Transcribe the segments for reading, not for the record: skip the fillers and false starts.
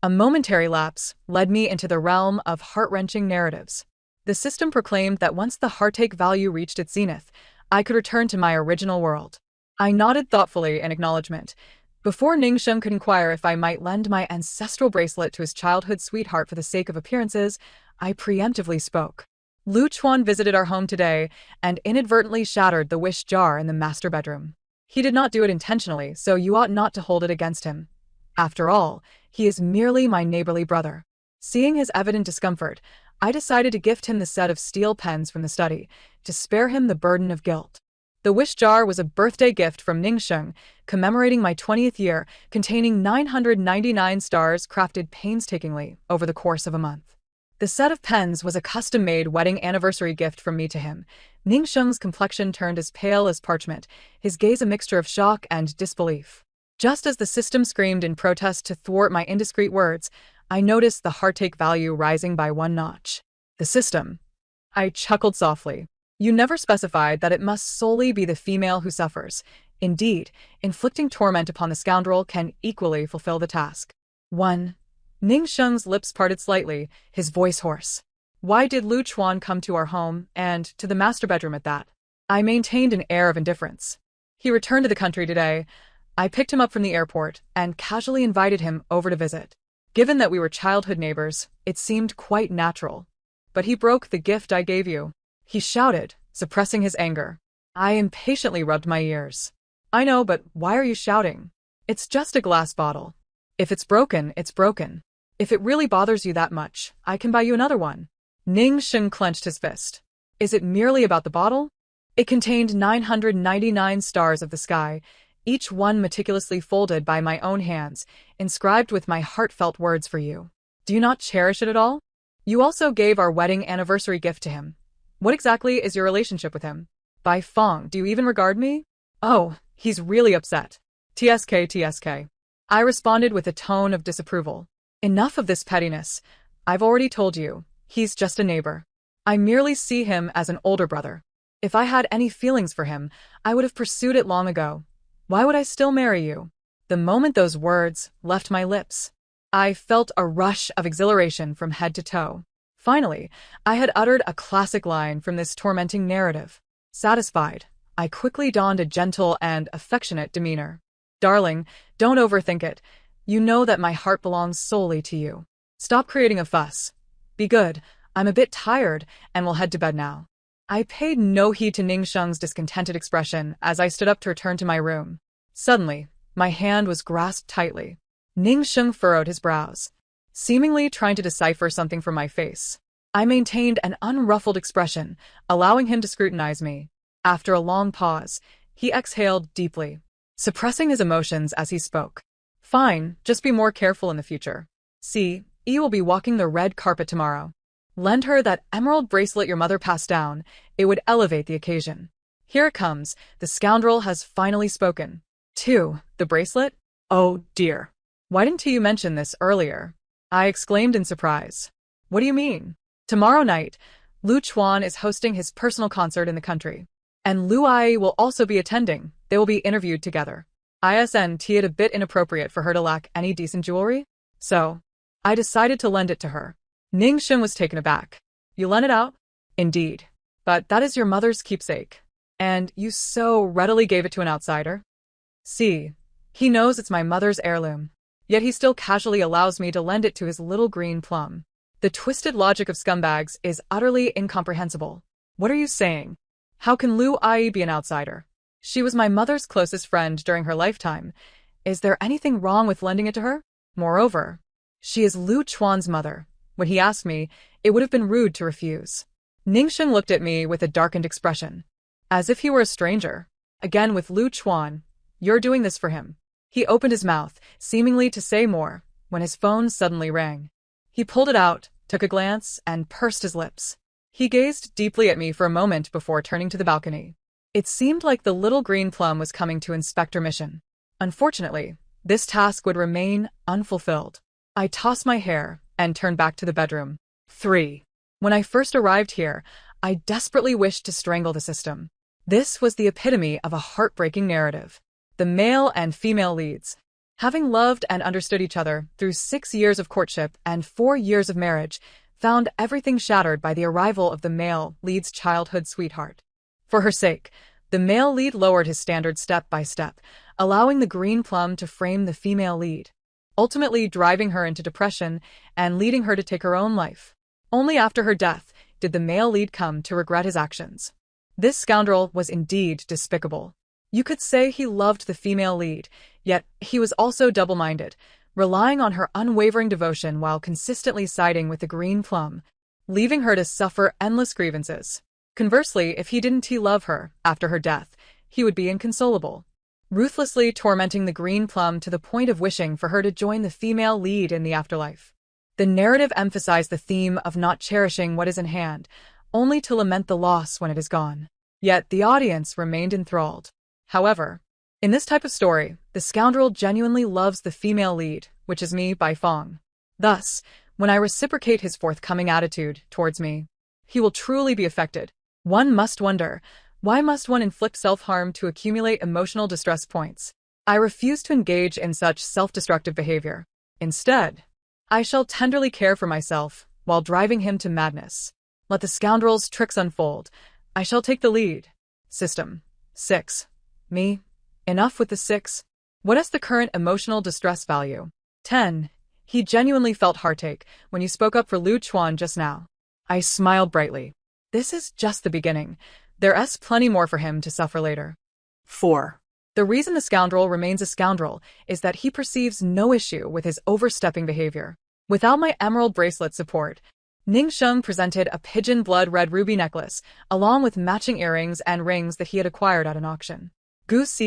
A momentary lapse led me into the realm of heart-wrenching narratives. The system proclaimed that once the heartache value reached its zenith, I could return to my original world. I nodded thoughtfully in acknowledgement. Before Ningxiang could inquire if I might lend my ancestral bracelet to his childhood sweetheart for the sake of appearances, I preemptively spoke. Lu Chuan visited our home today and inadvertently shattered the wish jar in the master bedroom. He did not do it intentionally, so you ought not to hold it against him. After all, he is merely my neighborly brother. Seeing his evident discomfort, I decided to gift him the set of steel pens from the study, to spare him the burden of guilt. The wish jar was a birthday gift from Ningxiang, commemorating my 20th year, containing 999 stars crafted painstakingly over the course of a month. The set of pens was a custom-made wedding anniversary gift from me to him. Ningxiang's complexion turned as pale as parchment, his gaze a mixture of shock and disbelief. Just as the system screamed in protest to thwart my indiscreet words, I noticed the heartache value rising by one notch. The system. I chuckled softly. You never specified that it must solely be the female who suffers. Indeed, inflicting torment upon the scoundrel can equally fulfill the task. 1. Ningxiang's lips parted slightly, his voice hoarse. Why did Lu Chuan come to our home, and to the master bedroom at that? I maintained an air of indifference. He returned to the country today. I picked him up from the airport and casually invited him over to visit. Given that we were childhood neighbors, it seemed quite natural. But he broke the gift I gave you. He shouted, suppressing his anger. I impatiently rubbed my ears. I know, but why are you shouting? It's just a glass bottle. If it's broken, it's broken. If it really bothers you that much, I can buy you another one. Ningxiang clenched his fist. Is it merely about the bottle? It contained 999 stars of the sky, each one meticulously folded by my own hands, inscribed with my heartfelt words for you. Do you not cherish it at all? You also gave our wedding anniversary gift to him. What exactly is your relationship with him? By Fong, do you even regard me? Oh, he's really upset. TSK. I responded with a tone of disapproval. Enough of this pettiness. I've already told you, he's just a neighbor. I merely see him as an older brother. If I had any feelings for him, I would have pursued it long ago. Why would I still marry you? The moment those words left my lips, I felt a rush of exhilaration from head to toe. Finally, I had uttered a classic line from this tormenting narrative. Satisfied, I quickly donned a gentle and affectionate demeanor. Darling, don't overthink it. You know that my heart belongs solely to you. Stop creating a fuss. Be good. I'm a bit tired and will head to bed now. I paid no heed to Ningxiang's discontented expression as I stood up to return to my room. Suddenly, my hand was grasped tightly. Ningxiang furrowed his brows, seemingly trying to decipher something from my face. I maintained an unruffled expression, allowing him to scrutinize me. After a long pause, he exhaled deeply, suppressing his emotions as he spoke. Fine, just be more careful in the future. See, E will be walking the red carpet tomorrow. Lend her that emerald bracelet your mother passed down. It would elevate the occasion. Here it comes. The scoundrel has finally spoken. 2. The bracelet? Oh, dear. Why didn't you mention this earlier? I exclaimed in surprise. What do you mean? Tomorrow night, Lu Chuan is hosting his personal concert in the country. And Lu Ai will also be attending. They will be interviewed together. Isn't it a bit inappropriate for her to lack any decent jewelry? So, I decided to lend it to her. Ningxiang was taken aback. You lent it out? Indeed. But that is your mother's keepsake. And you so readily gave it to an outsider? See, he knows it's my mother's heirloom. Yet he still casually allows me to lend it to his little green plum. The twisted logic of scumbags is utterly incomprehensible. What are you saying? How can Lu Ai be an outsider? She was my mother's closest friend during her lifetime. Is there anything wrong with lending it to her? Moreover, she is Lu Chuan's mother. When he asked me, it would have been rude to refuse. Ningxiang looked at me with a darkened expression, as if he were a stranger. Again with Lu Chuan, you're doing this for him. He opened his mouth, seemingly to say more, when his phone suddenly rang. He pulled it out, took a glance, and pursed his lips. He gazed deeply at me for a moment before turning to the balcony. It seemed like the little green plum was coming to inspect her mission. Unfortunately, this task would remain unfulfilled. I tossed my hair and turned back to the bedroom. 3. When I first arrived here, I desperately wished to strangle the system. This was the epitome of a heartbreaking narrative. The male and female leads, Having loved and understood each other through 6 years of courtship and 4 years of marriage, found everything shattered by the arrival of the male lead's childhood sweetheart. For her sake, the male lead lowered his standard step by step, allowing the green plum to frame the female lead, ultimately driving her into depression and leading her to take her own life. Only after her death did the male lead come to regret his actions. This scoundrel was indeed despicable. You could say he loved the female lead, yet he was also double-minded, relying on her unwavering devotion while consistently siding with the green plum, leaving her to suffer endless grievances. Conversely, if he didn't love her after her death, he would be inconsolable, ruthlessly tormenting the green plum to the point of wishing for her to join the female lead in the afterlife. The narrative emphasized the theme of not cherishing what is in hand, only to lament the loss when it is gone. Yet the audience remained enthralled. However, in this type of story, the scoundrel genuinely loves the female lead, which is me by Fong. Thus, when I reciprocate his forthcoming attitude towards me, he will truly be affected. One must wonder, why must one inflict self-harm to accumulate emotional distress points? I refuse to engage in such self-destructive behavior. Instead, I shall tenderly care for myself while driving him to madness. Let the scoundrel's tricks unfold. I shall take the lead. System 6. Me. Enough with the 6. What is the current emotional distress value? 10. He genuinely felt heartache when you spoke up for Lu Chuan just now. I smiled brightly. This is just the beginning. There's plenty more for him to suffer later. 4. The reason the scoundrel remains a scoundrel is that he perceives no issue with his overstepping behavior. Without my emerald bracelet support, Ning Sheng presented a pigeon blood red ruby necklace, along with matching earrings and rings that he had acquired at an auction. Gu Ce,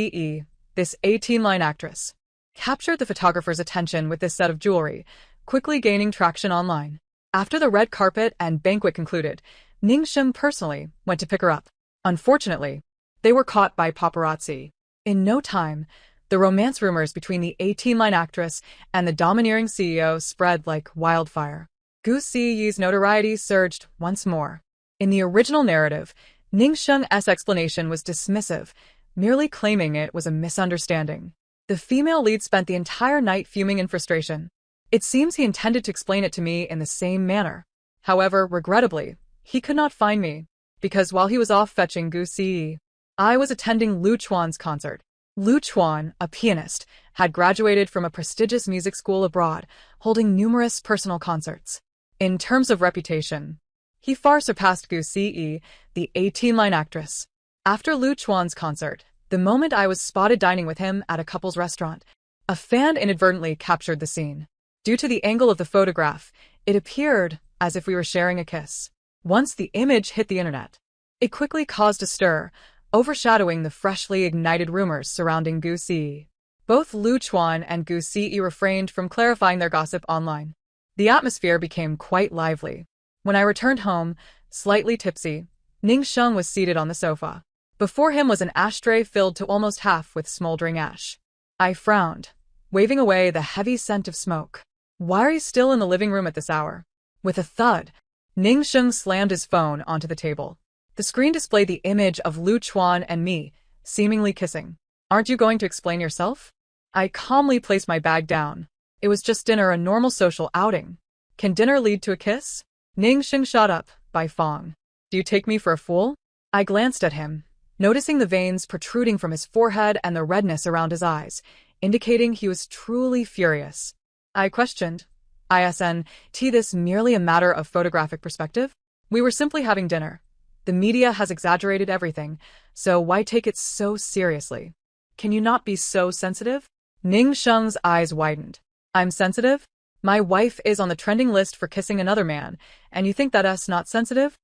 this 18-line actress, captured the photographer's attention with this set of jewelry, quickly gaining traction online. After the red carpet and banquet concluded, Ning Sheng personally went to pick her up. Unfortunately, they were caught by paparazzi. In no time, the romance rumors between the 18-line actress and the domineering CEO spread like wildfire. Gu Ce's notoriety surged once more. In the original narrative, Ning Sheng's explanation was dismissive, merely claiming it was a misunderstanding. The female lead spent the entire night fuming in frustration. It seems he intended to explain it to me in the same manner. However, regrettably, he could not find me, because while he was off fetching Gu Ce, I was attending Lu Chuan's concert. Lu Chuan, a pianist, had graduated from a prestigious music school abroad, holding numerous personal concerts. In terms of reputation, he far surpassed Gu Ce, the 18-line actress. After Lu Chuan's concert, the moment I was spotted dining with him at a couple's restaurant, a fan inadvertently captured the scene. Due to the angle of the photograph, it appeared as if we were sharing a kiss. Once the image hit the internet, it quickly caused a stir, overshadowing the freshly ignited rumors surrounding Gu Ce. Both Lu Chuan and Gu Ce refrained from clarifying their gossip online. The atmosphere became quite lively. When I returned home, slightly tipsy, Ning Sheng was seated on the sofa. Before him was an ashtray filled to almost half with smoldering ash. I frowned, waving away the heavy scent of smoke. Why are you still in the living room at this hour? With a thud, Ning Sheng slammed his phone onto the table. The screen displayed the image of Lu Chuan and me, seemingly kissing. Aren't you going to explain yourself? I calmly placed my bag down. It was just dinner, a normal social outing. Can dinner lead to a kiss? Ning Sheng shot up, by Fong. Do you take me for a fool? I glanced at him, noticing the veins protruding from his forehead and the redness around his eyes, indicating he was truly furious. I questioned, Isn't this merely a matter of photographic perspective? We were simply having dinner. The media has exaggerated everything, so why take it so seriously? Can you not be so sensitive? Ning Sheng's eyes widened. I'm sensitive? My wife is on the trending list for kissing another man, and you think that's not sensitive?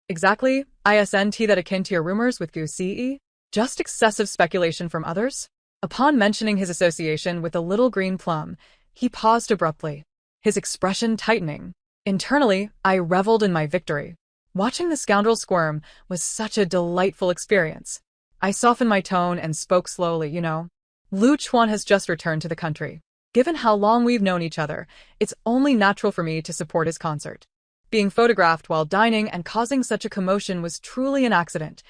Exactly, isn't that akin to your rumors with Gu Ce? Just excessive speculation from others? Upon mentioning his association with the little green plum, he paused abruptly, his expression tightening. Internally, I reveled in my victory. Watching the scoundrel squirm was such a delightful experience. I softened my tone and spoke slowly, Lu Chuan has just returned to the country. Given how long we've known each other, it's only natural for me to support his concert. Being photographed while dining and causing such a commotion was truly an accident.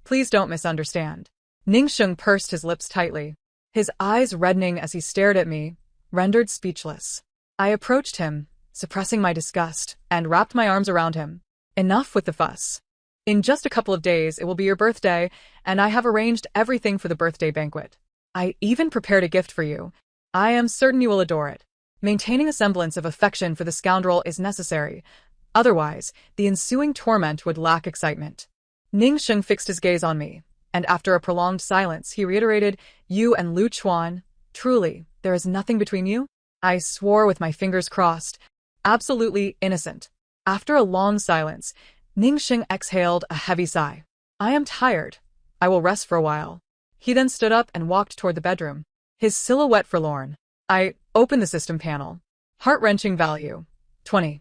Please don't misunderstand. Ning Sheng pursed his lips tightly. his eyes reddening as he stared at me, rendered speechless. I approached him, suppressing my disgust, and wrapped my arms around him. Enough with the fuss. In just a couple of days it will be your birthday, and I have arranged everything for the birthday banquet. I even prepared a gift for you. I am certain you will adore it. Maintaining a semblance of affection for the scoundrel is necessary. Otherwise, the ensuing torment would lack excitement. Ning Sheng fixed his gaze on me, and after a prolonged silence, he reiterated, "You and Lu Chuan, truly, there is nothing between you?" I swore with my fingers crossed. Absolutely innocent. After a long silence, Ning Sheng exhaled a heavy sigh. "I am tired. I will rest for a while." He then stood up and walked toward the bedroom, his silhouette forlorn. I opened the system panel. Heart-wrenching value. 20.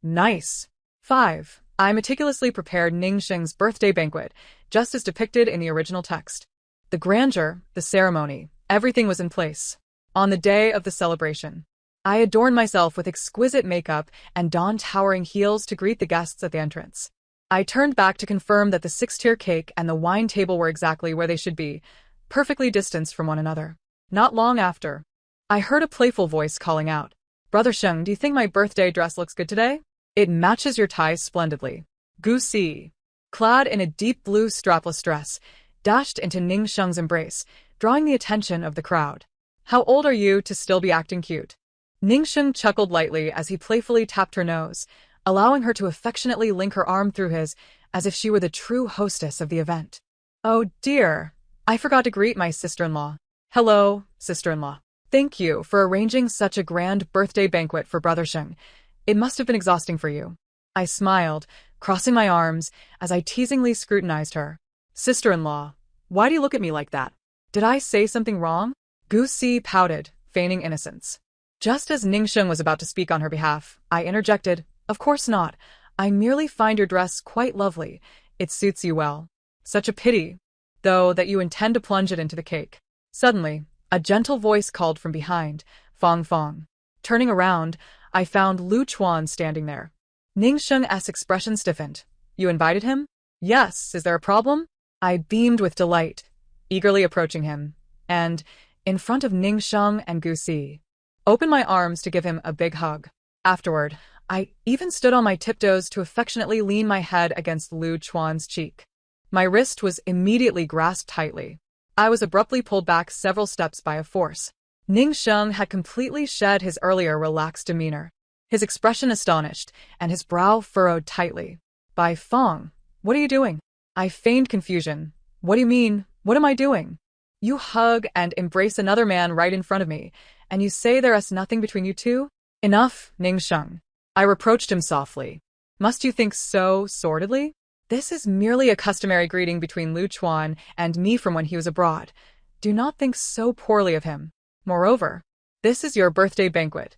Nice. 5. I meticulously prepared Ning Sheng's birthday banquet, just as depicted in the original text. The grandeur, the ceremony, everything was in place. On the day of the celebration, I adorned myself with exquisite makeup and donned towering heels to greet the guests at the entrance. I turned back to confirm that the 6-tier cake and the wine table were exactly where they should be, perfectly distanced from one another. Not long after, I heard a playful voice calling out, "Brother Sheng, do you think my birthday dress looks good today? It matches your ties splendidly." Gu Si, clad in a deep blue strapless dress, dashed into Ning Sheng's embrace, drawing the attention of the crowd. "How old are you to still be acting cute?" Ning Sheng chuckled lightly as he playfully tapped her nose, allowing her to affectionately link her arm through his, as if she were the true hostess of the event. "Oh dear, I forgot to greet my sister-in-law." "Hello, sister-in-law. Thank you for arranging such a grand birthday banquet for Brother Sheng. It must have been exhausting for you." I smiled, crossing my arms, as I teasingly scrutinized her. "Sister-in-law, why do you look at me like that? Did I say something wrong?" Gu Si pouted, feigning innocence. Just as Ning Sheng was about to speak on her behalf, I interjected, "Of course not. I merely find your dress quite lovely. It suits you well. Such a pity, though, that you intend to plunge it into the cake." Suddenly, a gentle voice called from behind, "Fong Fong." Turning around, I found Lu Chuan standing there. Ning Sheng's expression stiffened. "You invited him?" "Yes, is there a problem?" I beamed with delight, eagerly approaching him, and, in front of Ning Sheng and Gu Si, opened my arms to give him a big hug. Afterward, I even stood on my tiptoes to affectionately lean my head against Lu Chuan's cheek. My wrist was immediately grasped tightly. I was abruptly pulled back several steps by a force. Ning Sheng had completely shed his earlier relaxed demeanor, his expression astonished, and his brow furrowed tightly. "By Fong, what are you doing?" I feigned confusion. "What do you mean? What am I doing? You hug and embrace another man right in front of me, and you say there is nothing between you two?" "Enough, Ning Sheng." I reproached him softly. "Must you think so sordidly? This is merely a customary greeting between Lu Chuan and me from when he was abroad. Do not think so poorly of him. Moreover, this is your birthday banquet.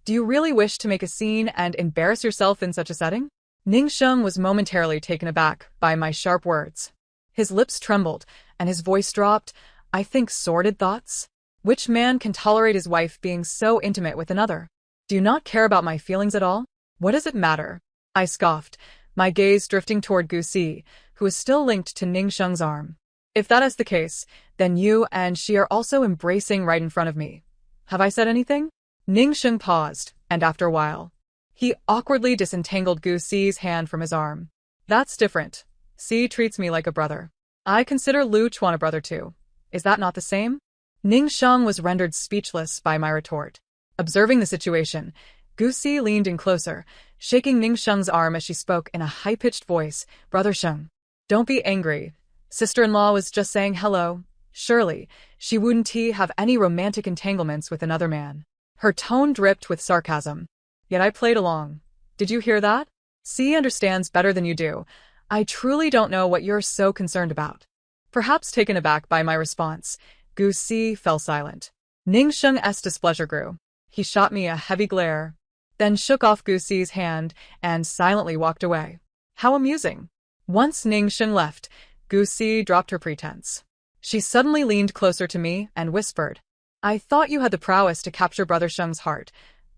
Do you really wish to make a scene and embarrass yourself in such a setting?" Ning Sheng was momentarily taken aback by my sharp words. His lips trembled, and his voice dropped. "I think sordid thoughts? Which man can tolerate his wife being so intimate with another? Do you not care about my feelings at all? What does it matter?" I scoffed, my gaze drifting toward Gu Si, who was still linked to Ning Sheng's arm. "If that is the case, then you and she are also embracing right in front of me. Have I said anything?" Ning Sheng paused, and after a while, he awkwardly disentangled Gu Si's hand from his arm. "That's different. Si treats me like a brother. I consider Lu Chuan a brother too. Is that not the same?" Ning Sheng was rendered speechless by my retort. Observing the situation, Gu Si leaned in closer, shaking Ning Sheng's arm as she spoke in a high-pitched voice. "Brother Sheng, don't be angry. Sister-in-law was just saying hello. Surely, she wouldn't have any romantic entanglements with another man." Her tone dripped with sarcasm. Yet I played along. "Did you hear that? Si understands better than you do. I truly don't know what you're so concerned about." Perhaps taken aback by my response, Gu Si fell silent. Ning Sheng's displeasure grew. He shot me a heavy glare, then shook off Gu Si's hand and silently walked away. How amusing. Once Ning Sheng left, Gu Si dropped her pretense. She suddenly leaned closer to me and whispered, "I thought you had the prowess to capture Brother Sheng's heart.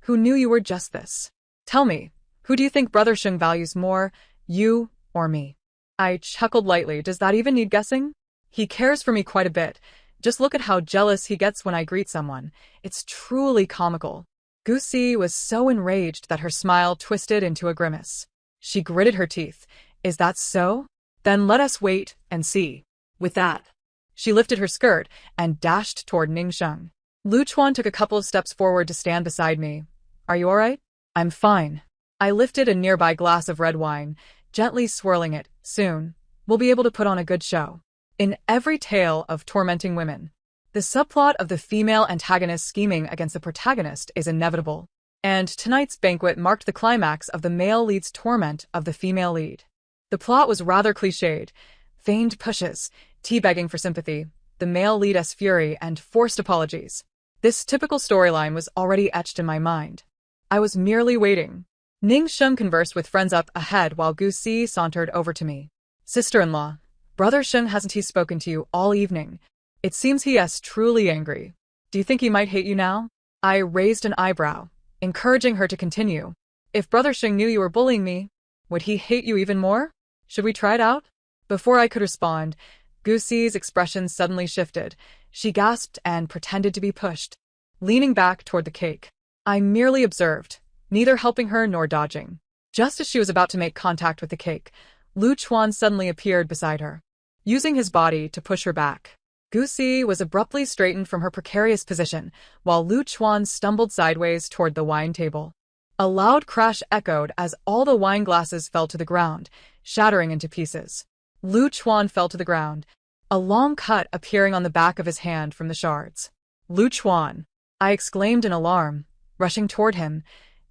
Who knew you were just this? Tell me, who do you think Brother Sheng values more, you or me?" I chuckled lightly. "Does that even need guessing? He cares for me quite a bit. Just look at how jealous he gets when I greet someone. It's truly comical. Gusi was so enraged that her smile twisted into a grimace. She gritted her teeth. Is that so? Then let us wait and see. With that, she lifted her skirt and dashed toward Ningsheng. Lu Chuan took a couple of steps forward to stand beside me. Are you all right? I'm fine. I lifted a nearby glass of red wine, gently swirling it. Soon, we'll be able to put on a good show. In every tale of tormenting women, the subplot of the female antagonist scheming against the protagonist is inevitable. And tonight's banquet marked the climax of the male lead's torment of the female lead. The plot was rather cliched. Feigned pushes, teabagging for sympathy, the male lead's fury, and forced apologies. This typical storyline was already etched in my mind. I was merely waiting. Ningsheng conversed with friends up ahead while Gusi sauntered over to me. Sister-in-law, Brother Sheng, hasn't he spoken to you all evening? It seems he is truly angry. Do you think he might hate you now? I raised an eyebrow, encouraging her to continue. If Brother Sheng knew you were bullying me, would he hate you even more? Should we try it out? Before I could respond, Gusi's expression suddenly shifted. She gasped and pretended to be pushed, leaning back toward the cake. I merely observed, neither helping her nor dodging. Just as she was about to make contact with the cake, Lu Chuan suddenly appeared beside her, using his body to push her back. Gusi was abruptly straightened from her precarious position, while Lu Chuan stumbled sideways toward the wine table. A loud crash echoed as all the wine glasses fell to the ground, shattering into pieces. Lu Chuan fell to the ground, a long cut appearing on the back of his hand from the shards. Lu Chuan! I exclaimed in alarm, rushing toward him,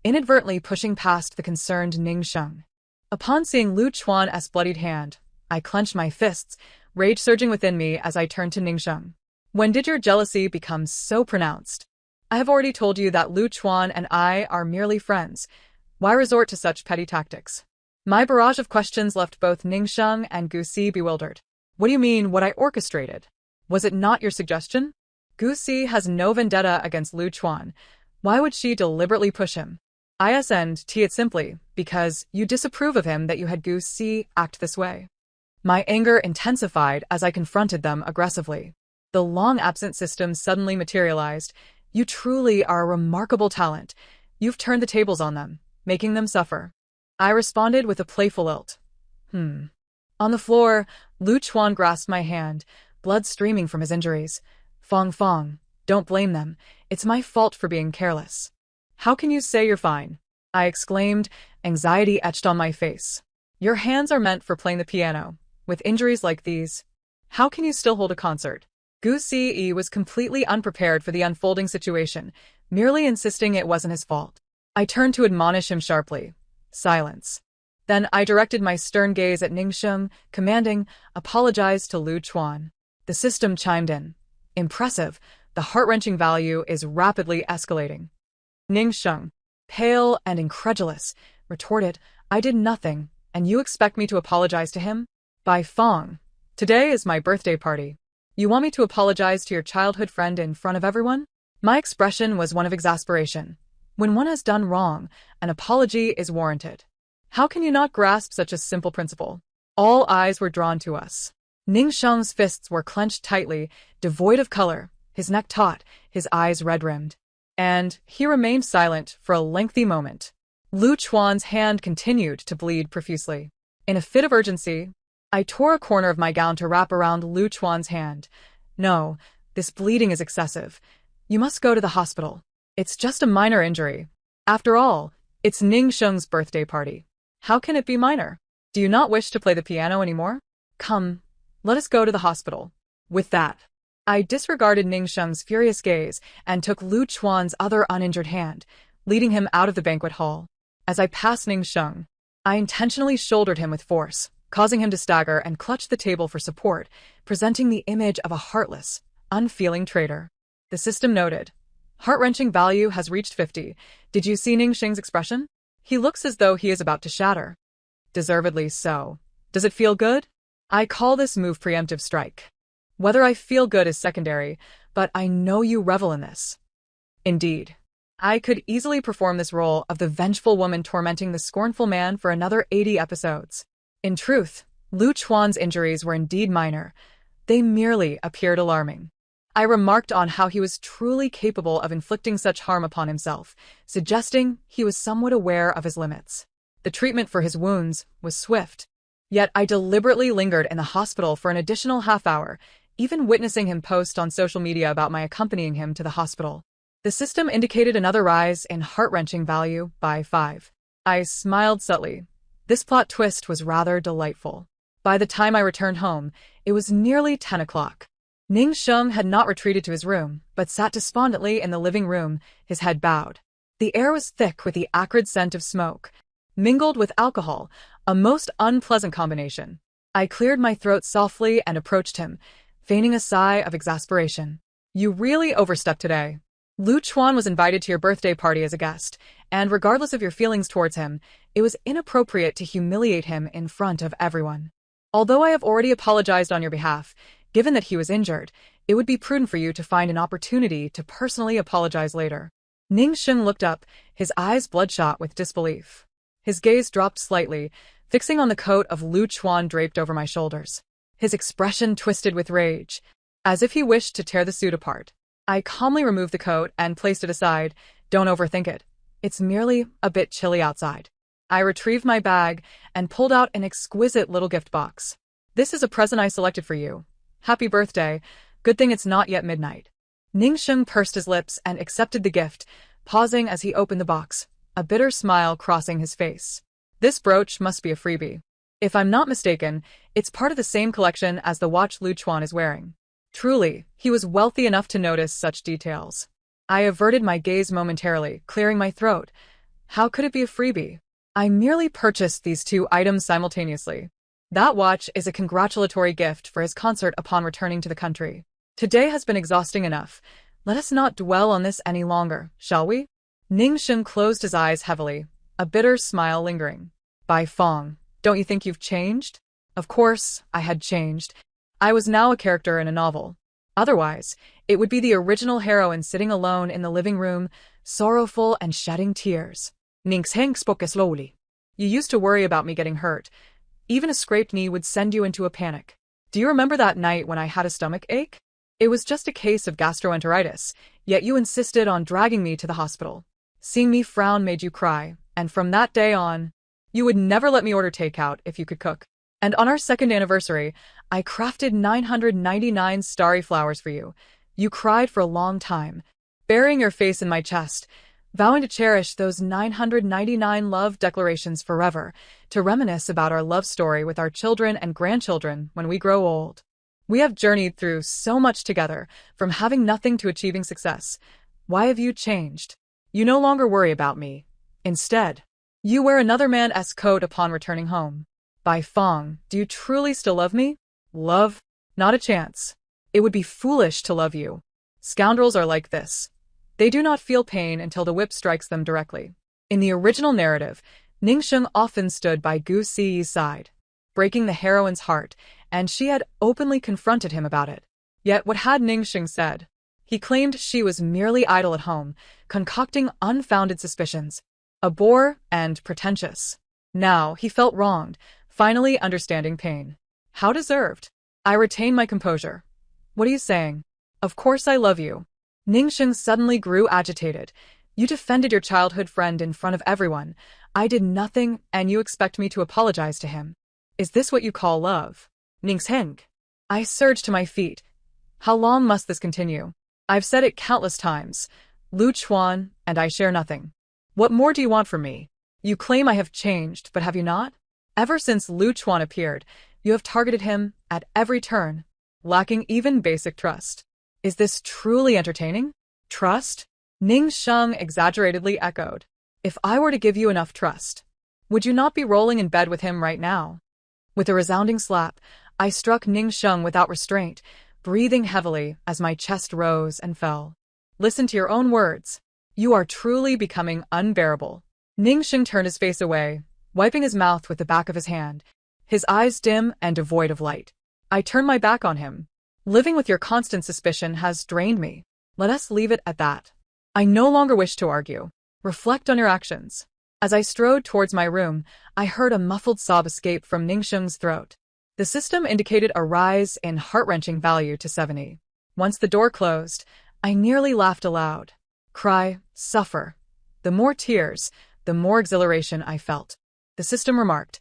inadvertently pushing past the concerned Ningsheng. Upon seeing Lu Chuan's bloodied hand, I clenched my fists, rage surging within me as I turned to Ningsheng. When did your jealousy become so pronounced? I have already told you that Lu Chuan and I are merely friends. Why resort to such petty tactics? My barrage of questions left both Ningsheng and Gusi bewildered. What do you mean, what I orchestrated? Was it not your suggestion? Gusi has no vendetta against Lu Chuan. Why would she deliberately push him? Isn't it simply because you disapprove of him that you had Gusi act this way? My anger intensified as I confronted them aggressively. The long-absent system suddenly materialized. You truly are a remarkable talent. You've turned the tables on them, making them suffer. I responded with a playful lilt. On the floor, Lu Chuan grasped my hand, blood streaming from his injuries. Fong, don't blame them. It's my fault for being careless. How can you say you're fine? I exclaimed, anxiety etched on my face. Your hands are meant for playing the piano. With injuries like these, how can you still hold a concert? Gusi was completely unprepared for the unfolding situation, merely insisting it wasn't his fault. I turned to admonish him sharply. Silence. Then I directed my stern gaze at Ningsheng, commanding, apologize to Lu Chuan. The system chimed in. Impressive. The heart-wrenching value is rapidly escalating. Ningsheng, pale and incredulous, retorted, I did nothing, and you expect me to apologize to him? By Fong, today is my birthday party. You want me to apologize to your childhood friend in front of everyone? My expression was one of exasperation. When one has done wrong, an apology is warranted. How can you not grasp such a simple principle? All eyes were drawn to us. Ningsheng's fists were clenched tightly, devoid of color, his neck taut, his eyes red-rimmed. And he remained silent for a lengthy moment. Lu Chuan's hand continued to bleed profusely. In a fit of urgency, I tore a corner of my gown to wrap around Lu Chuan's hand. No, this bleeding is excessive. You must go to the hospital. It's just a minor injury. After all, it's Ningsheng's birthday party. How can it be minor? Do you not wish to play the piano anymore? Come, let us go to the hospital. With that, I disregarded Ningsheng's furious gaze and took Lu Chuan's other uninjured hand, leading him out of the banquet hall. As I passed Ningsheng, I intentionally shouldered him with force, causing him to stagger and clutch the table for support, presenting the image of a heartless, unfeeling traitor. The system noted. Heart-wrenching value has reached 50. Did you see Ningsheng's expression? He looks as though he is about to shatter. Deservedly so. Does it feel good? I call this move preemptive strike. Whether I feel good is secondary, but I know you revel in this. Indeed. I could easily perform this role of the vengeful woman tormenting the scornful man for another 80 episodes. In truth, Lu Chuan's injuries were indeed minor. They merely appeared alarming. I remarked on how he was truly capable of inflicting such harm upon himself, suggesting he was somewhat aware of his limits. The treatment for his wounds was swift. Yet I deliberately lingered in the hospital for an additional half-hour, even witnessing him post on social media about my accompanying him to the hospital. The system indicated another rise in heart-wrenching value by 5. I smiled subtly. This plot twist was rather delightful. By the time I returned home, it was nearly 10 o'clock. Ning Sheng had not retreated to his room, but sat despondently in the living room, his head bowed. The air was thick with the acrid scent of smoke, mingled with alcohol, a most unpleasant combination. I cleared my throat softly and approached him, feigning a sigh of exasperation. You really overstepped today. Lu Chuan was invited to your birthday party as a guest, and regardless of your feelings towards him, it was inappropriate to humiliate him in front of everyone. Although I have already apologized on your behalf, given that he was injured, it would be prudent for you to find an opportunity to personally apologize later. Ning Sheng looked up, his eyes bloodshot with disbelief. His gaze dropped slightly, fixing on the coat of Lu Chuan draped over my shoulders. His expression twisted with rage, as if he wished to tear the suit apart. I calmly removed the coat and placed it aside. Don't overthink it. It's merely a bit chilly outside. I retrieved my bag and pulled out an exquisite little gift box. This is a present I selected for you. Happy birthday. Good thing it's not yet midnight. Ning Sheng pursed his lips and accepted the gift, pausing as he opened the box, a bitter smile crossing his face. This brooch must be a freebie. If I'm not mistaken, it's part of the same collection as the watch Lu Chuan is wearing. Truly, he was wealthy enough to notice such details. I averted my gaze momentarily, clearing my throat. How could it be a freebie? I merely purchased these two items simultaneously. That watch is a congratulatory gift for his concert upon returning to the country. Today has been exhausting enough. Let us not dwell on this any longer, shall we? Ning Sheng closed his eyes heavily, a bitter smile lingering. Bai Fong, don't you think you've changed? Of course, I had changed. I was now a character in a novel. Otherwise, it would be the original heroine sitting alone in the living room, sorrowful and shedding tears. Ning Sheng spoke slowly. You used to worry about me getting hurt. Even a scraped knee would send you into a panic. Do you remember that night when I had a stomach ache? It was just a case of gastroenteritis, yet you insisted on dragging me to the hospital. Seeing me frown made you cry, and from that day on, you would never let me order takeout if you could cook. And on our second anniversary, I crafted 999 starry flowers for you. You cried for a long time, burying your face in my chest, vowing to cherish those 999 love declarations forever, to reminisce about our love story with our children and grandchildren when we grow old. We have journeyed through so much together, from having nothing to achieving success. Why have you changed? You no longer worry about me. Instead, you wear another man's coat upon returning home. Bai Fong, do you truly still love me? Love? Not a chance. It would be foolish to love you. Scoundrels are like this. They do not feel pain until the whip strikes them directly. In the original narrative, Ning Sheng often stood by Gu Si's side, breaking the heroine's heart, and she had openly confronted him about it. Yet what had Ning Sheng said? He claimed she was merely idle at home, concocting unfounded suspicions, a bore and pretentious. Now he felt wronged, finally understanding pain. How deserved. I retained my composure. What are you saying? Of course I love you. Ning Sheng suddenly grew agitated. You defended your childhood friend in front of everyone. I did nothing, and you expect me to apologize to him. Is this what you call love? Ning Sheng. I surged to my feet. How long must this continue? I've said it countless times. Lu Chuan and I share nothing. What more do you want from me? You claim I have changed, but have you not? Ever since Lu Chuan appeared, you have targeted him at every turn, lacking even basic trust. Is this truly entertaining? Trust? Ning Sheng exaggeratedly echoed. If I were to give you enough trust, would you not be rolling in bed with him right now? With a resounding slap, I struck Ning Sheng without restraint, breathing heavily as my chest rose and fell. Listen to your own words. You are truly becoming unbearable. Ning Sheng turned his face away, wiping his mouth with the back of his hand, his eyes dim and devoid of light. I turned my back on him. Living with your constant suspicion has drained me. Let us leave it at that. I no longer wish to argue. Reflect on your actions. As I strode towards my room, I heard a muffled sob escape from Ning Sheng's throat. The system indicated a rise in heart-wrenching value to 70. Once the door closed, I nearly laughed aloud. Cry, suffer. The more tears, the more exhilaration I felt. The system remarked,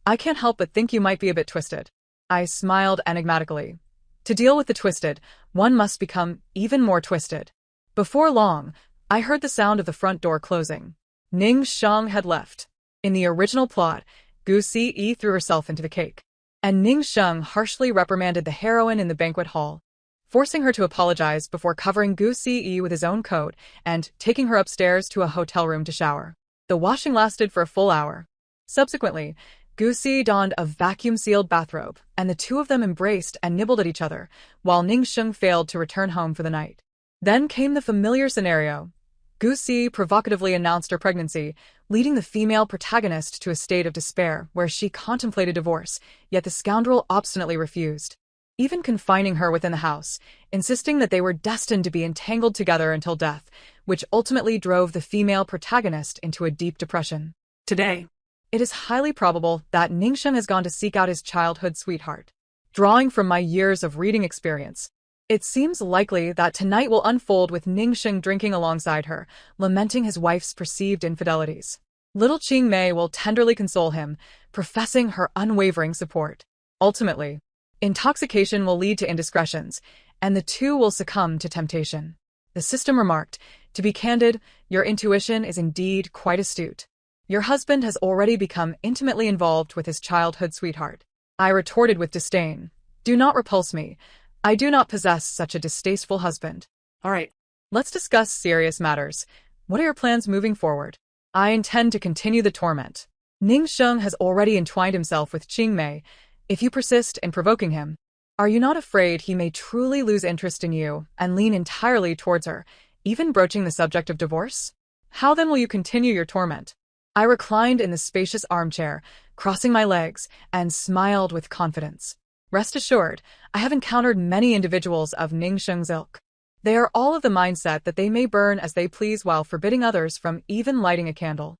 I can't help but think you might be a bit twisted. I smiled enigmatically. To deal with the twisted, one must become even more twisted. Before long, I heard the sound of the front door closing. Ning Sheng had left. In the original plot, Gu Si threw herself into the cake, and Ning Sheng harshly reprimanded the heroine in the banquet hall, forcing her to apologize before covering Gu Si with his own coat and taking her upstairs to a hotel room to shower. The washing lasted for a full hour. Subsequently, Gu Si donned a vacuum-sealed bathrobe, and the two of them embraced and nibbled at each other, while Ning Sheng failed to return home for the night. Then came the familiar scenario. Gu Si provocatively announced her pregnancy, leading the female protagonist to a state of despair where she contemplated divorce, yet the scoundrel obstinately refused, even confining her within the house, insisting that they were destined to be entangled together until death, which ultimately drove the female protagonist into a deep depression. Today, it is highly probable that Ningsheng has gone to seek out his childhood sweetheart. Drawing from my years of reading experience, it seems likely that tonight will unfold with Ningsheng drinking alongside her, lamenting his wife's perceived infidelities. Little Qing Mei will tenderly console him, professing her unwavering support. Ultimately, intoxication will lead to indiscretions, and the two will succumb to temptation. The system remarked, to be candid, your intuition is indeed quite astute. Your husband has already become intimately involved with his childhood sweetheart. I retorted with disdain. Do not repulse me. I do not possess such a distasteful husband. All right, let's discuss serious matters. What are your plans moving forward? I intend to continue the torment. Ning Sheng has already entwined himself with Qing Mei. If you persist in provoking him, are you not afraid he may truly lose interest in you and lean entirely towards her, even broaching the subject of divorce? How then will you continue your torment? I reclined in the spacious armchair, crossing my legs, and smiled with confidence. Rest assured, I have encountered many individuals of Ning Sheng's ilk. They are all of the mindset that they may burn as they please while forbidding others from even lighting a candle.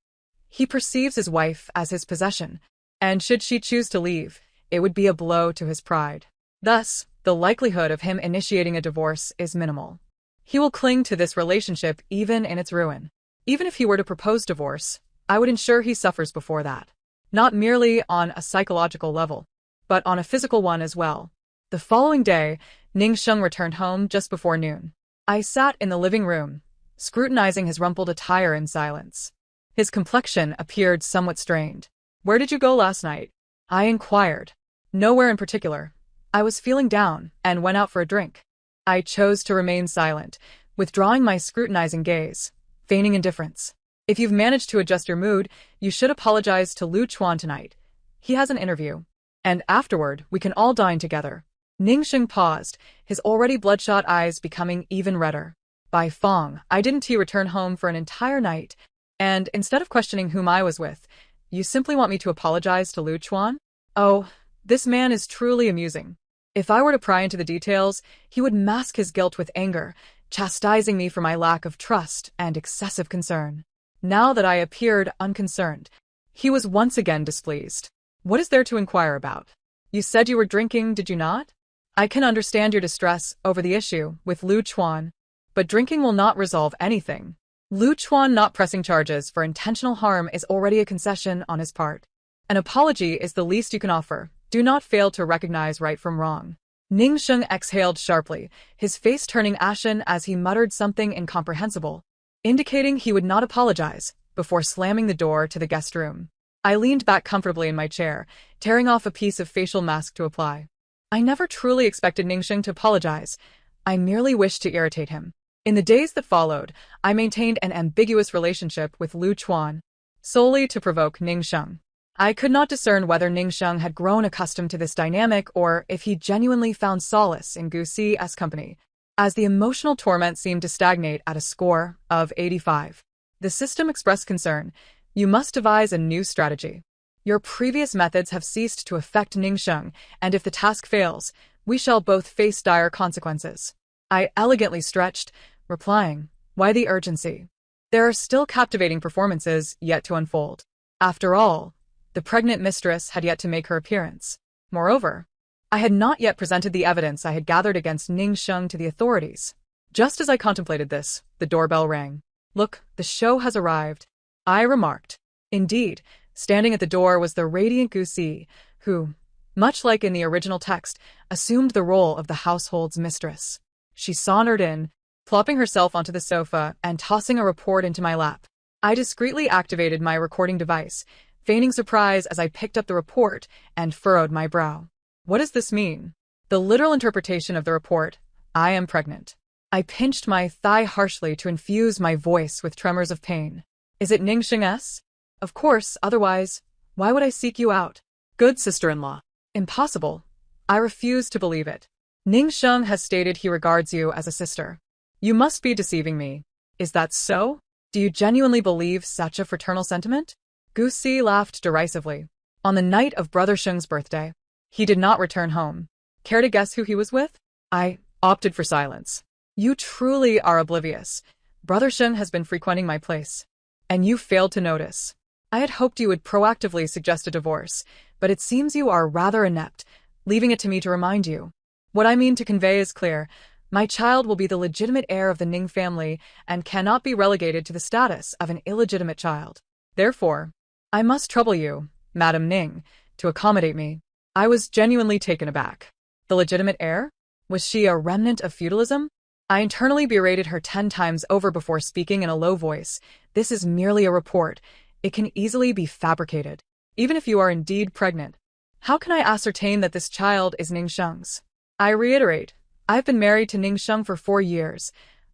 He perceives his wife as his possession, and should she choose to leave, it would be a blow to his pride. Thus, the likelihood of him initiating a divorce is minimal. He will cling to this relationship even in its ruin. Even if he were to propose divorce, I would ensure he suffers before that. Not merely on a psychological level, but on a physical one as well. The following day, Ning Sheng returned home just before noon. I sat in the living room, scrutinizing his rumpled attire in silence. His complexion appeared somewhat strained. Where did you go last night? I inquired. Nowhere in particular. I was feeling down and went out for a drink. I chose to remain silent, withdrawing my scrutinizing gaze, feigning indifference. If you've managed to adjust your mood, you should apologize to Lu Chuan tonight. He has an interview. And afterward, we can all dine together. Ning Sheng paused, his already bloodshot eyes becoming even redder. By Fong, I didn't return home for an entire night, and instead of questioning whom I was with, you simply want me to apologize to Lu Chuan? Oh, this man is truly amusing. If I were to pry into the details, he would mask his guilt with anger, chastising me for my lack of trust and excessive concern. Now that I appeared unconcerned, he was once again displeased. What is there to inquire about? You said you were drinking, did you not? I can understand your distress over the issue with Lu Chuan, but drinking will not resolve anything. Lu Chuan not pressing charges for intentional harm is already a concession on his part. An apology is the least you can offer. Do not fail to recognize right from wrong. Ning Sheng exhaled sharply, his face turning ashen as he muttered something incomprehensible, indicating he would not apologize, before slamming the door to the guest room. I leaned back comfortably in my chair, tearing off a piece of facial mask to apply. I never truly expected Ningsheng to apologize. I merely wished to irritate him. In the days that followed, I maintained an ambiguous relationship with Lu Chuan, solely to provoke Ningsheng. I could not discern whether Ningsheng had grown accustomed to this dynamic or if he genuinely found solace in Gu Si's company, as the emotional torment seemed to stagnate at a score of 85. The system expressed concern. You must devise a new strategy. Your previous methods have ceased to affect Ningsheng, and if the task fails, we shall both face dire consequences. I elegantly stretched, replying, why the urgency? There are still captivating performances yet to unfold. After all, the pregnant mistress had yet to make her appearance. Moreover, I had not yet presented the evidence I had gathered against Ning Sheng to the authorities. Just as I contemplated this, the doorbell rang. "Look, the show has arrived," I remarked. Indeed, standing at the door was the radiant Gu Si, who, much like in the original text, assumed the role of the household's mistress. She sauntered in, plopping herself onto the sofa and tossing a report into my lap. I discreetly activated my recording device, feigning surprise as I picked up the report and furrowed my brow. What does this mean? The literal interpretation of the report: I am pregnant. I pinched my thigh harshly to infuse my voice with tremors of pain. Is it Ning Sheng's? Of course, otherwise, why would I seek you out? Good sister-in-law. Impossible. I refuse to believe it. Ning Sheng has stated he regards you as a sister. You must be deceiving me. Is that so? Do you genuinely believe such a fraternal sentiment? Gu Si laughed derisively. On the night of Brother Sheng's birthday, he did not return home. Care to guess who he was with? I opted for silence. You truly are oblivious. Brother Sheng has been frequenting my place. And you failed to notice. I had hoped you would proactively suggest a divorce, but it seems you are rather inept, leaving it to me to remind you. What I mean to convey is clear. My child will be the legitimate heir of the Ning family and cannot be relegated to the status of an illegitimate child. Therefore, I must trouble you, Madam Ning, to accommodate me. I was genuinely taken aback. The legitimate heir? Was she a remnant of feudalism? I internally berated her 10 times over before speaking in a low voice. This is merely a report. It can easily be fabricated. Even if you are indeed pregnant, how can I ascertain that this child is Ning Sheng's? I reiterate, I've been married to Ning Sheng for 4 years.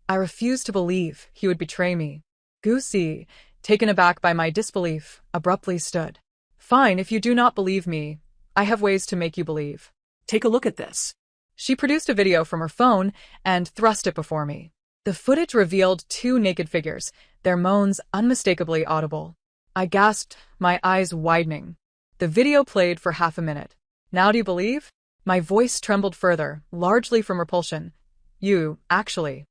I refuse to believe he would betray me. Gu Si, taken aback by my disbelief, abruptly stood. Fine, if you do not believe me, I have ways to make you believe. Take a look at this. She produced a video from her phone and thrust it before me. The footage revealed 2 naked figures, their moans unmistakably audible. I gasped, my eyes widening. The video played for half a minute. Now do you believe? My voice trembled further, largely from repulsion. You, actually.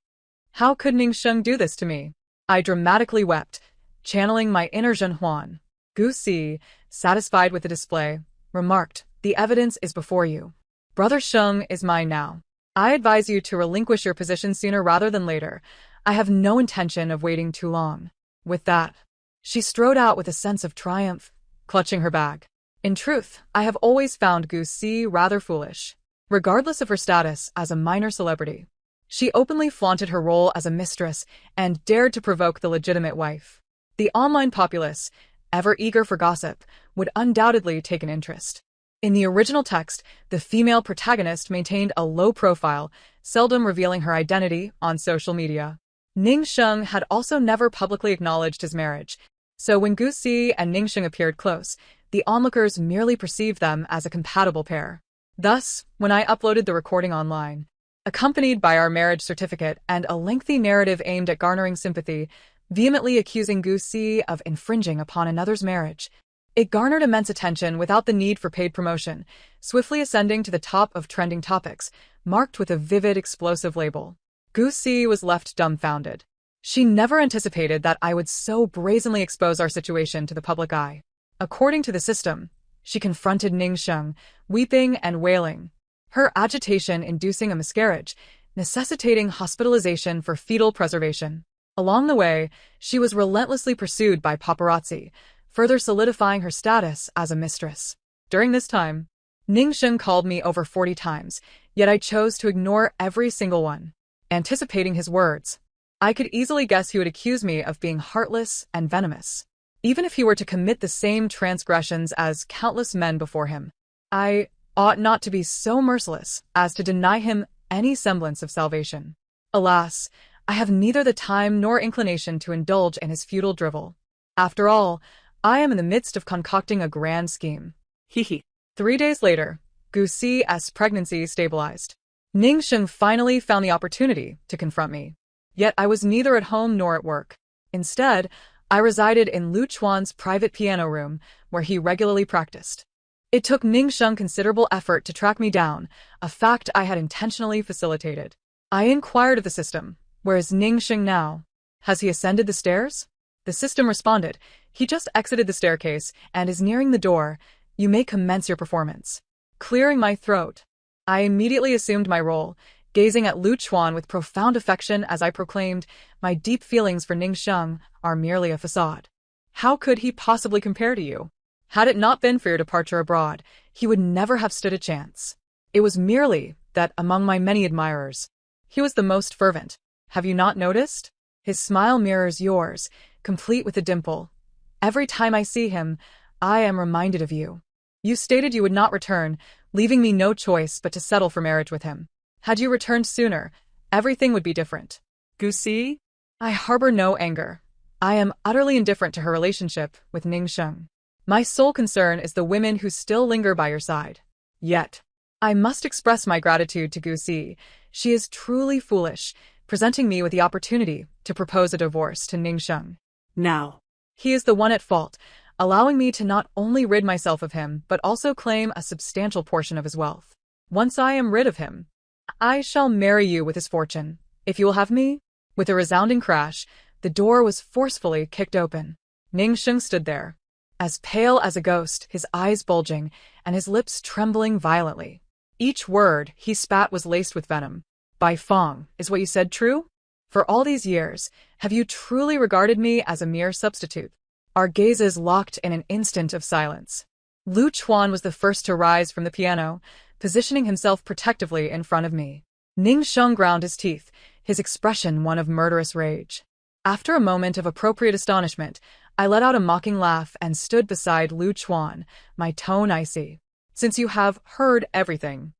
How could Ning Sheng do this to me? I dramatically wept, channeling my inner Zhen Huan. Gu Si, satisfied with the display, remarked, the evidence is before you. Brother Sheng is mine now. I advise you to relinquish your position sooner rather than later. I have no intention of waiting too long. With that, she strode out with a sense of triumph, clutching her bag. In truth, I have always found Gu Si rather foolish. Regardless of her status as a minor celebrity, she openly flaunted her role as a mistress and dared to provoke the legitimate wife. The online populace, ever eager for gossip, would undoubtedly take an interest. In the original text, the female protagonist maintained a low profile, seldom revealing her identity on social media. Ning Sheng had also never publicly acknowledged his marriage, so when Gu Si and Ning Sheng appeared close, the onlookers merely perceived them as a compatible pair. Thus, when I uploaded the recording online, accompanied by our marriage certificate and a lengthy narrative aimed at garnering sympathy, vehemently accusing Gu Si of infringing upon another's marriage, it garnered immense attention without the need for paid promotion, swiftly ascending to the top of trending topics, marked with a vivid, explosive label. Gu Si was left dumbfounded. She never anticipated that I would so brazenly expose our situation to the public eye. According to the system, she confronted Ning Sheng, weeping and wailing, her agitation inducing a miscarriage, necessitating hospitalization for fetal preservation. Along the way, she was relentlessly pursued by paparazzi, further solidifying her status as a mistress. During this time, Ning Sheng called me over 40 times, yet I chose to ignore every single one. Anticipating his words, I could easily guess he would accuse me of being heartless and venomous. Even if he were to commit the same transgressions as countless men before him, I ought not to be so merciless as to deny him any semblance of salvation. Alas, I have neither the time nor inclination to indulge in his futile drivel. After all, I am in the midst of concocting a grand scheme. Hee. 3 days later, Gu Si's pregnancy stabilized. Ning Sheng finally found the opportunity to confront me. Yet I was neither at home nor at work. Instead, I resided in Lu Chuan's private piano room, where he regularly practiced. It took Ning Sheng considerable effort to track me down, a fact I had intentionally facilitated. I inquired of the system, where is Ning Sheng now? Has he ascended the stairs? The system responded, he just exited the staircase and is nearing the door. You may commence your performance. Clearing my throat, I immediately assumed my role, gazing at Lu Chuan with profound affection as I proclaimed, my deep feelings for Ning Sheng are merely a facade. How could he possibly compare to you? Had it not been for your departure abroad, he would never have stood a chance. It was merely that among my many admirers, he was the most fervent. Have you not noticed? His smile mirrors yours, complete with a dimple. Every time I see him, I am reminded of you. You stated you would not return, leaving me no choice but to settle for marriage with him. Had you returned sooner, everything would be different. Gusi? I harbor no anger. I am utterly indifferent to her relationship with Ning Sheng. My sole concern is the women who still linger by your side. Yet, I must express my gratitude to Gusi. She is truly foolish, presenting me with the opportunity to propose a divorce to Ning Sheng. Now, he is the one at fault, allowing me to not only rid myself of him, but also claim a substantial portion of his wealth. Once I am rid of him, I shall marry you with his fortune, if you will have me. With a resounding crash, the door was forcefully kicked open. Ning Sheng stood there, as pale as a ghost, his eyes bulging, and his lips trembling violently. Each word he spat was laced with venom. Bai Fong, is what you said true? For all these years, have you truly regarded me as a mere substitute? Our gazes locked in an instant of silence. Lu Chuan was the first to rise from the piano, positioning himself protectively in front of me. Ning Sheng ground his teeth, his expression one of murderous rage. After a moment of appropriate astonishment, I let out a mocking laugh and stood beside Lu Chuan, my tone icy. Since you have heard everything,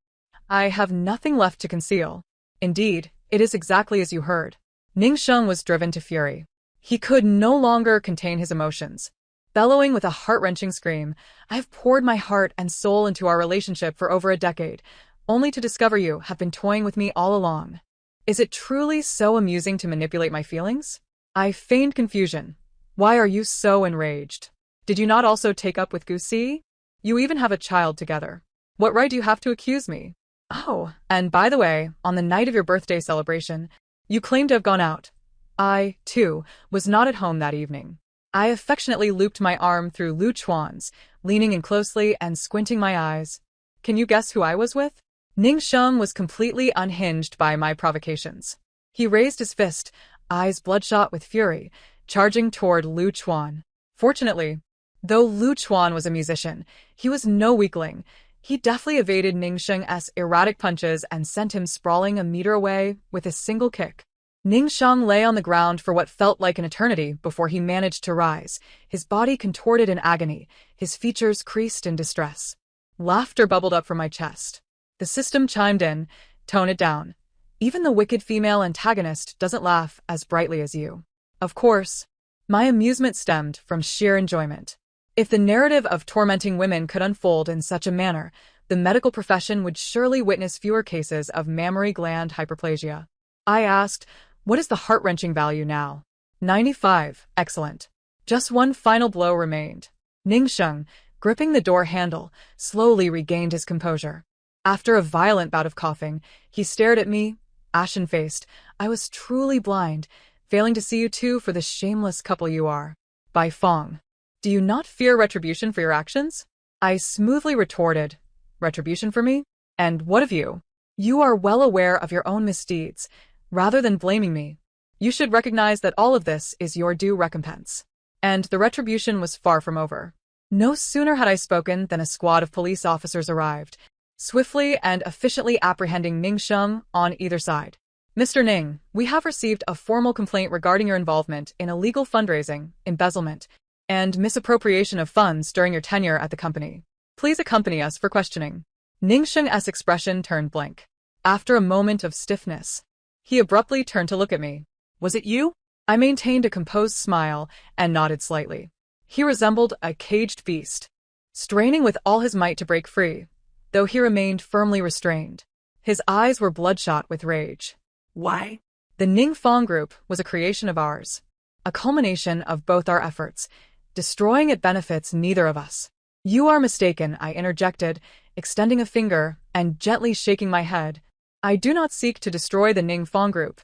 I have nothing left to conceal. Indeed, it is exactly as you heard. Ning Sheng was driven to fury. He could no longer contain his emotions. Bellowing with a heart-wrenching scream, I have poured my heart and soul into our relationship for over a decade, only to discover you have been toying with me all along. Is it truly so amusing to manipulate my feelings? I feigned confusion. Why are you so enraged? Did you not also take up with Gusi? You even have a child together. What right do you have to accuse me? Oh, and by the way, on the night of your birthday celebration, you claimed to have gone out. I, too, was not at home that evening. I affectionately looped my arm through Lu Chuan's, leaning in closely and squinting my eyes. Can you guess who I was with? Ning Sheng was completely unhinged by my provocations. He raised his fist, eyes bloodshot with fury, charging toward Lu Chuan. Fortunately, though Lu Chuan was a musician, he was no weakling. He deftly evaded Ning Sheng's erratic punches and sent him sprawling a meter away with a single kick. Ning Sheng lay on the ground for what felt like an eternity before he managed to rise, his body contorted in agony, his features creased in distress. Laughter bubbled up from my chest. The system chimed in, "Tone it down. Even the wicked female antagonist doesn't laugh as brightly as you." Of course, my amusement stemmed from sheer enjoyment. If the narrative of tormenting women could unfold in such a manner, the medical profession would surely witness fewer cases of mammary gland hyperplasia. I asked, what is the heart-wrenching value now? 95, excellent. Just one final blow remained. Ning Sheng, gripping the door handle, slowly regained his composure. After a violent bout of coughing, he stared at me, ashen-faced. I was truly blind, failing to see you two for the shameless couple you are. Bai Fong, do you not fear retribution for your actions? I smoothly retorted, retribution for me? And what of you? You are well aware of your own misdeeds. Rather than blaming me, you should recognize that all of this is your due recompense. And the retribution was far from over. No sooner had I spoken than a squad of police officers arrived, swiftly and efficiently apprehending Ning Sheng on either side. Mr. Ning, we have received a formal complaint regarding your involvement in illegal fundraising, embezzlement, and misappropriation of funds during your tenure at the company. Please accompany us for questioning. Ning Sheng's expression turned blank. After a moment of stiffness, he abruptly turned to look at me. Was it you? I maintained a composed smile and nodded slightly. He resembled a caged beast, straining with all his might to break free, though he remained firmly restrained. His eyes were bloodshot with rage. Why? The Ning Fong Group was a creation of ours, a culmination of both our efforts. Destroying it benefits neither of us. You are mistaken, I interjected, extending a finger and gently shaking my head. I do not seek to destroy the Ning Fong Group.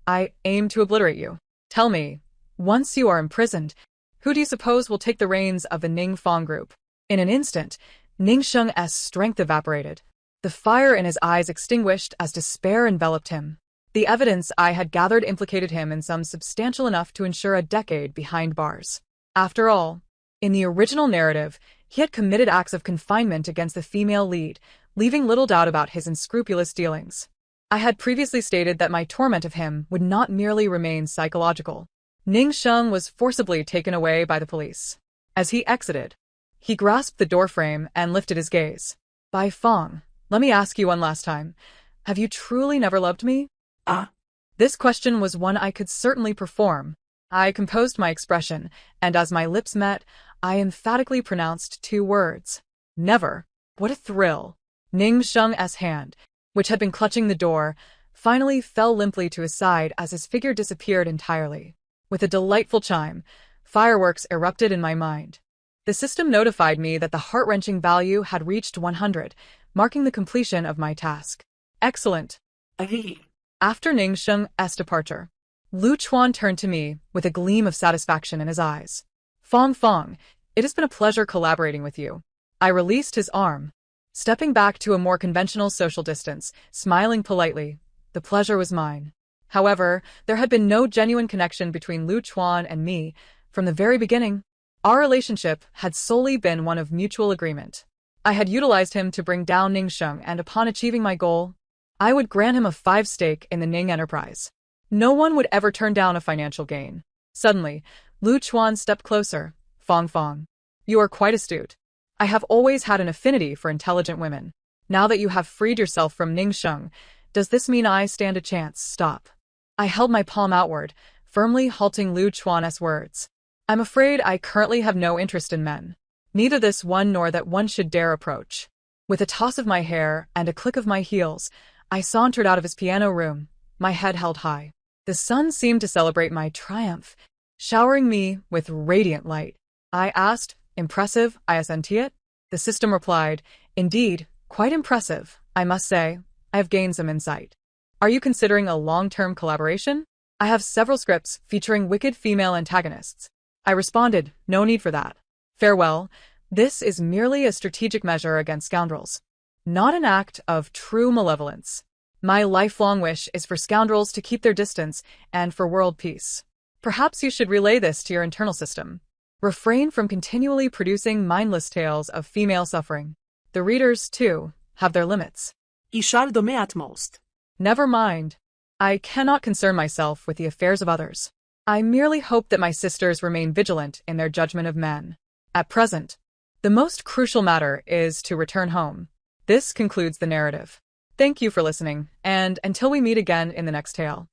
I aim to obliterate you. Tell me, once you are imprisoned, who do you suppose will take the reins of the Ning Fong Group? In an instant, Ning Sheng's strength evaporated. The fire in his eyes extinguished as despair enveloped him. The evidence I had gathered implicated him in some substantial enough to ensure a decade behind bars. After all, in the original narrative, he had committed acts of confinement against the female lead, leaving little doubt about his unscrupulous dealings. I had previously stated that my torment of him would not merely remain psychological. Ning Sheng was forcibly taken away by the police. As he exited, he grasped the doorframe and lifted his gaze. Bai Fong, let me ask you one last time. Have you truly never loved me? This question was one I could certainly perform. I composed my expression, and as my lips met, I emphatically pronounced 2 words. Never. What a thrill. Ning Sheng's hand, which had been clutching the door, finally fell limply to his side as his figure disappeared entirely. With a delightful chime, fireworks erupted in my mind. The system notified me that the heart-wrenching value had reached 100, marking the completion of my task. Excellent. After Ning Sheng's departure, Lu Chuan turned to me with a gleam of satisfaction in his eyes. Fong Fong, it has been a pleasure collaborating with you. I released his arm, stepping back to a more conventional social distance, smiling politely. The pleasure was mine. However, there had been no genuine connection between Lu Chuan and me from the very beginning. Our relationship had solely been one of mutual agreement. I had utilized him to bring down Ning Sheng, and upon achieving my goal, I would grant him a 5 stake in the Ning enterprise. No one would ever turn down a financial gain. Suddenly, Lu Chuan stepped closer. Fong Fong, you are quite astute. I have always had an affinity for intelligent women. Now that you have freed yourself from Ning Sheng, does this mean I stand a chance? Stop. I held my palm outward, firmly halting Lu Chuan's words. I'm afraid I currently have no interest in men. Neither this one nor that one should dare approach. With a toss of my hair and a click of my heels, I sauntered out of his piano room, my head held high. The sun seemed to celebrate my triumph, showering me with radiant light. I asked, impressive, isn't it? The system replied, indeed, quite impressive, I must say. I have gained some insight. Are you considering a long-term collaboration? I have several scripts featuring wicked female antagonists. I responded, no need for that. Farewell, this is merely a strategic measure against scoundrels. Not an act of true malevolence. My lifelong wish is for scoundrels to keep their distance and for world peace. Perhaps you should relay this to your internal system. Refrain from continually producing mindless tales of female suffering. The readers, too, have their limits. Never mind. I cannot concern myself with the affairs of others. I merely hope that my sisters remain vigilant in their judgment of men. At present, the most crucial matter is to return home. This concludes the narrative. Thank you for listening, and until we meet again in the next tale.